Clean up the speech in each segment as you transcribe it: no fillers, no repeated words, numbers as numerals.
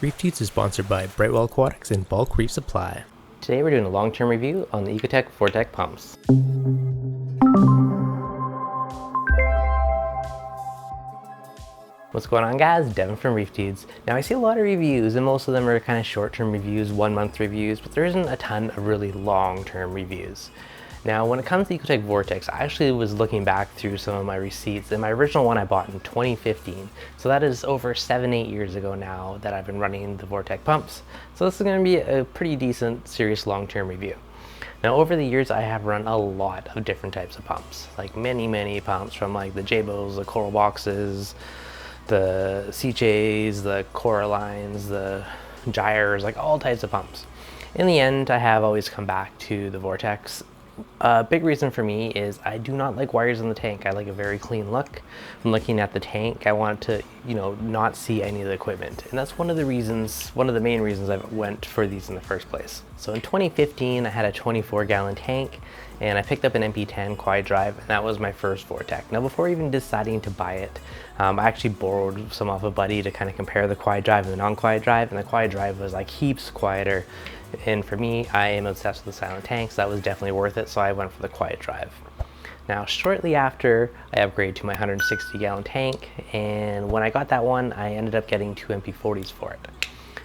ReefDudes is sponsored by Brightwell Aquatics and Bulk Reef Supply. Today we're doing a long-term review on the Ecotech Vortech Pumps. What's going on, guys? Devin from ReefDudes. Now I see a lot of reviews and most of them are kind of short-term reviews, 1 month reviews, but there isn't a ton of really long-term reviews. Now when it comes to Ecotech Vortex, I actually was looking back through some of my receipts, and my original one I bought in 2015. So that is over 7-8 years ago now that I've been running the Vortech pumps. So this is going to be a pretty decent, serious long-term review. Now over the years I have run a lot of different types of pumps, like many pumps, from like the Jabos, the Coral Boxes, the CJs, the Coralines, the Gyres, like all types of pumps. In the end, I have always come back to the Vortex. A big reason for me is I do not like wires in the tank. I like a very clean look. From looking at the tank, I want to, not see any of the equipment. And that's one of the main reasons I went for these in the first place. So in 2015, I had a 24-gallon tank and I picked up an MP10 quad drive, and that was my first Vortech. Now before even deciding to buy it, I actually borrowed some off a buddy to kind of compare the quad drive and the non-quad drive, and the quad drive was like heaps quieter. And for me, I am obsessed with the silent tanks. That was definitely worth it, so I went for the quiet drive. Now, shortly after, I upgraded to my 160-gallon tank, and when I got that one, I ended up getting 2 MP40s for it.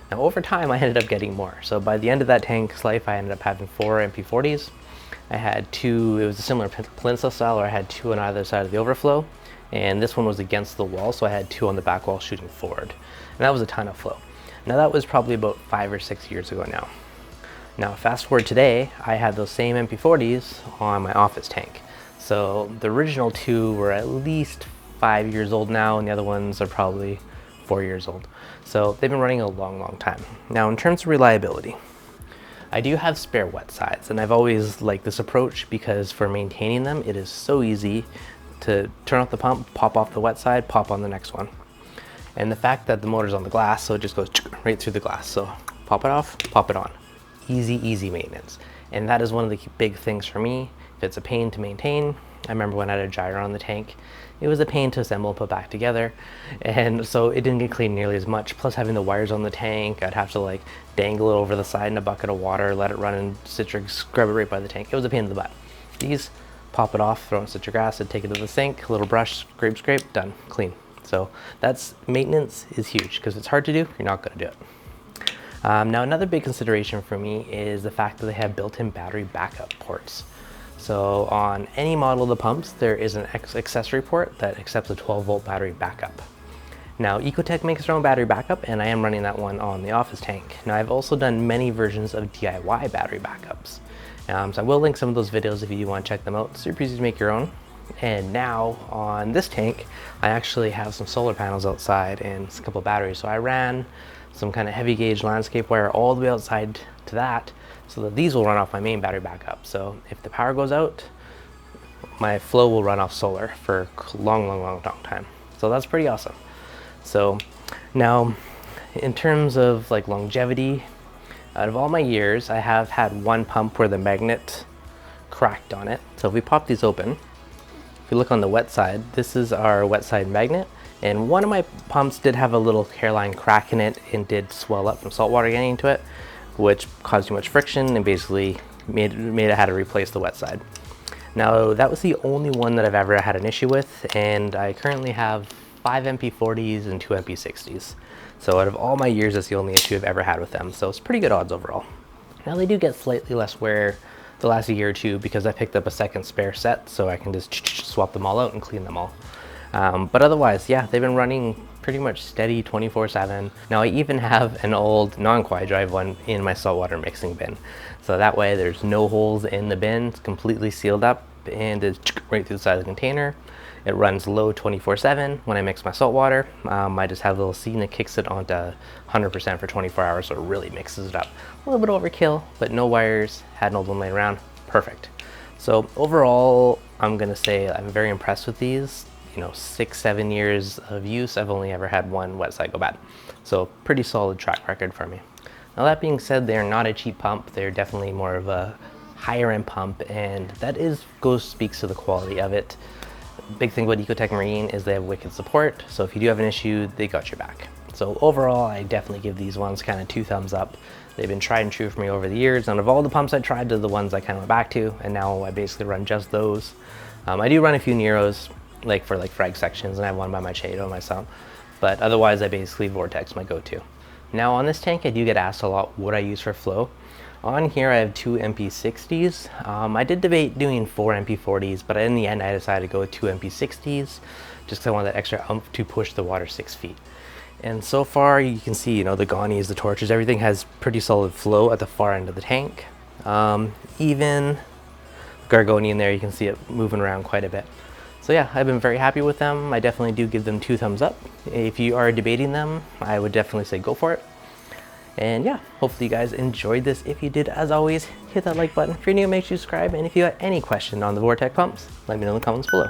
Now, over time, I ended up getting more. So by the end of that tank's life, I ended up having 4 MP40s. I had 2, it was a similar peninsula style, where I had 2 on either side of the overflow, and this one was against the wall, so I had 2 on the back wall shooting forward. And that was a ton of flow. Now, that was probably about 5 or 6 years ago now. Now fast forward today, I have those same MP40s on my office tank. So the original 2 were at least 5 years old now, and the other ones are probably 4 years old. So they've been running a long time. Now in terms of reliability, I do have spare wet sides, and I've always liked this approach because for maintaining them, it is so easy to turn off the pump, pop off the wet side, pop on the next one. And the fact that the motor's on the glass, so it just goes right through the glass. So pop it off, pop it on. Easy maintenance. And that is one of the big things for me. If it's a pain to maintain, I remember when I had a gyro on the tank, it was a pain to assemble and put back together, and so it didn't get cleaned nearly as much. Plus having the wires on the tank, I'd have to like dangle it over the side in a bucket of water, let it run in citric, scrub it right by the tank. It was a pain in the butt. These, pop it off, throw in citric acid, take it to the sink, a little brush, scrape, done, clean. So that's, maintenance is huge because it's hard to do, you're not going to do it. Now another big consideration for me is the fact that they have built-in battery backup ports. So on any model of the pumps, there is an accessory port that accepts a 12-volt battery backup. Now Ecotech makes their own battery backup, and I am running that one on the office tank. Now I've also done many versions of DIY battery backups. So I will link some of those videos if you do want to check them out. Super easy to make your own. And now on this tank, I actually have some solar panels outside and a couple of batteries. So I ran some kind of heavy gauge landscape wire all the way outside to that, so that these will run off my main battery backup. So if the power goes out, my flow will run off solar for a long time. So that's pretty awesome. So now in terms of like longevity, out of all my years, I have had one pump where the magnet cracked on it. So if we pop these open, if you look on the wet side, this is our wet side magnet. And one of my pumps did have a little hairline crack in it and did swell up from salt water getting into it, which caused too much friction and basically made it had to replace the wet side. Now that was the only one that I've ever had an issue with, and I currently have 5 MP40s and 2 MP60s. So out of all my years, that's the only issue I've ever had with them. So it's pretty good odds overall. Now they do get slightly less wear the last year or two because I picked up a second spare set, so I can just swap them all out and clean them all. But otherwise, yeah, they've been running pretty much steady 24/7. Now I even have an old non-quad drive one in my saltwater mixing bin. So that way there's no holes in the bin, it's completely sealed up and it's right through the side of the container. It runs low 24/7 when I mix my saltwater. I just have a little seam that kicks it onto 100% for 24 hours, so it really mixes it up. A little bit overkill, but no wires, had an old one laying around, perfect. So overall, I'm gonna say I'm very impressed with these. 6-7 years of use, I've only ever had one wet side go bad. So pretty solid track record for me. Now that being said, they're not a cheap pump. They're definitely more of a higher end pump, and that speaks to the quality of it. Big thing about Ecotech Marine is they have wicked support. So if you do have an issue, they got your back. So overall, I definitely give these ones kind of 2 thumbs up. They've been tried and true for me over the years. Out of all the pumps I tried, they're the ones I kind of went back to, and now I basically run just those. I do run a few Neros, like for frag sections, and I have one by my Chato myself. But otherwise, I basically Vortex my go-to. Now on this tank, I do get asked a lot what I use for flow. On here, I have 2 MP60s. I did debate doing 4 MP40s, but in the end, I decided to go with 2 MP60s, just because I wanted that extra oomph to push the water 6 feet. And so far, you can see, the gonnies, the torches, everything has pretty solid flow at the far end of the tank. Even Gargoni in there, you can see it moving around quite a bit. So yeah, I've been very happy with them. I definitely do give them 2 thumbs up. If you are debating them, I would definitely say go for it. And yeah, hopefully you guys enjoyed this. If you did, as always, hit that like button. If you're new, make sure you subscribe. And if you have any question on the Vortech pumps, let me know in the comments below.